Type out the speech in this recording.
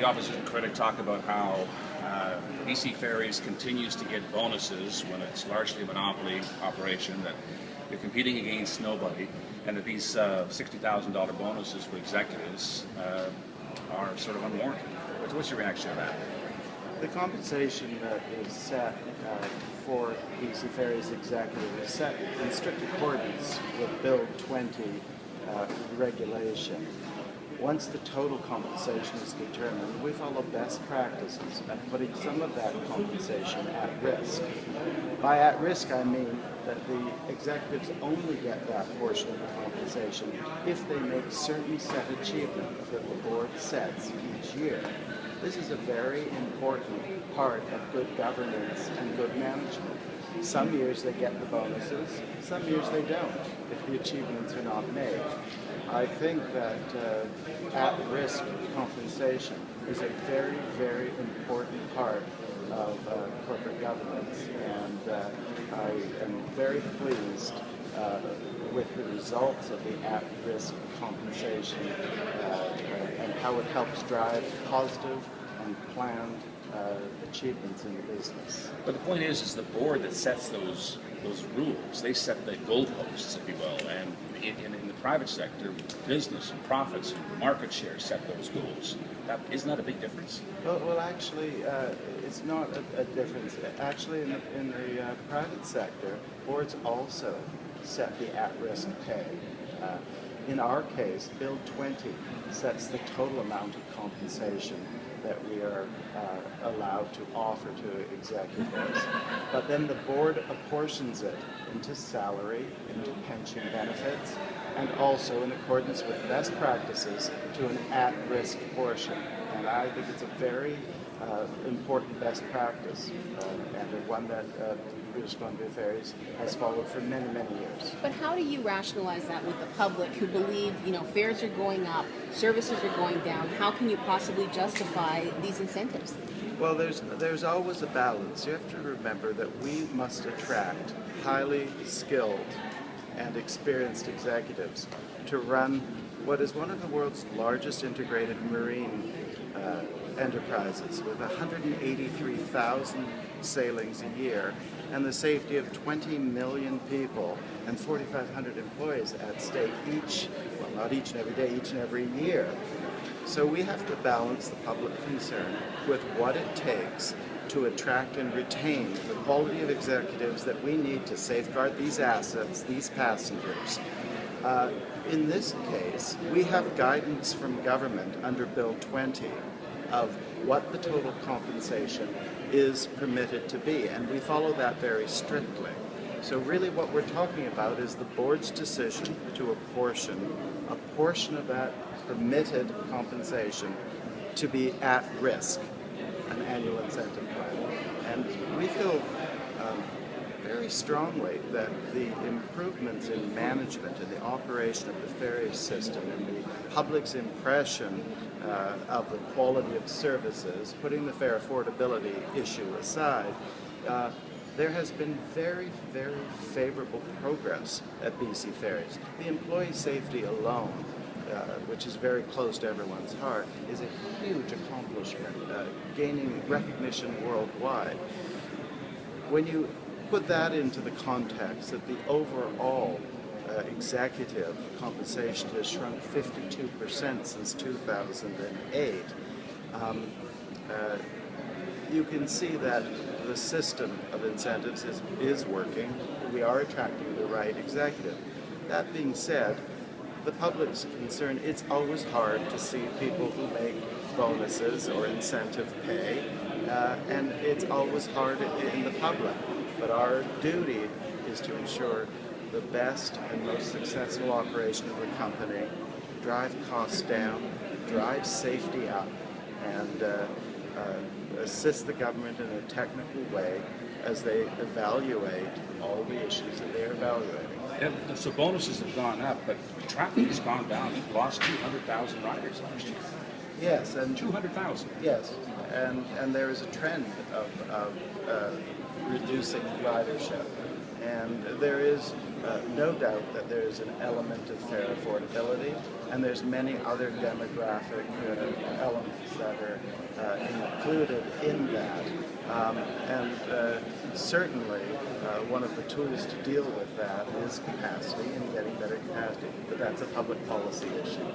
the opposition critic talk about how BC Ferries continues to get bonuses when it's largely a monopoly operation, that you're competing against nobody, and that these $60,000 bonuses for executives are sort of unwarranted. What's your reaction to that? The compensation that is set for BC Ferries executive is set in strict accordance with Bill 20 regulation. Once the total compensation is determined, we follow best practices at putting some of that compensation at risk. By at risk, I mean that the executives only get that portion of the compensation if they make certain set achievements that the board sets each year. This is a very important part of good governance and good management. Some years they get the bonuses, some years they don't, if the achievements are not made. I think that at-risk compensation is a very, very important part of corporate governance, and I am very pleased with the results of the at-risk compensation and how it helps drive positive and planned achievements in the business. But the point is the board that sets those rules. They set the goalposts, if you will, and in the private sector, business and profits and market share set those goals. Isn't that a big difference? Well, actually, it's not a difference. Actually, in the private sector, boards also set the at-risk pay. In our case, Bill 20 sets the total amount of compensation that we are allowed to offer to executives. But then the board apportions it into salary, into pension benefits, and also in accordance with best practices to an at-risk portion. And I think it's a very important best practice, and one that British Columbia Ferries has followed for many, many years. But how do you rationalize that with the public who believe, fares are going up, services are going down? How can you possibly justify these incentives? Well, there's always a balance. You have to remember that we must attract highly skilled and experienced executives to run what is one of the world's largest integrated marine enterprises, with 183,000 sailings a year and the safety of 20 million people and 4,500 employees at stake not each and every day, each and every year. So we have to balance the public concern with what it takes to attract and retain the quality of executives that we need to safeguard these assets, these passengers. In this case, we have guidance from government under Bill 20 of what the total compensation is permitted to be, and we follow that very strictly. So really what we're talking about is the board's decision to apportion a portion of that permitted compensation to be at risk, an annual incentive plan. And we feel very strongly that the improvements in management and the operation of the ferry system and the public's impression of the quality of services, putting the fare affordability issue aside, there has been very, very favorable progress at BC Ferries. The employee safety alone, which is very close to everyone's heart, is a huge accomplishment, gaining recognition worldwide. When you put that into the context that the overall executive compensation has shrunk 52% since 2008, you can see that the system of incentives is working. We are attracting the right executive. That being said, the public's concern, it's always hard to see people who make bonuses or incentive pay, and it's always hard in the public. But our duty is to ensure the best and most successful operation of the company, drive costs down, drive safety up, and assist the government in a technical way as they evaluate all the issues that they are evaluating. Yeah, so bonuses have gone up, but traffic has gone down. You've lost 200,000 riders last year. Yes, and 200,000. Yes, and there is a trend of reducing ridership, and there is no doubt that there is an element of fare affordability, and there's many other demographic elements that are included in that. Certainly, one of the tools to deal with that is capacity and getting better capacity. But that's a public policy issue.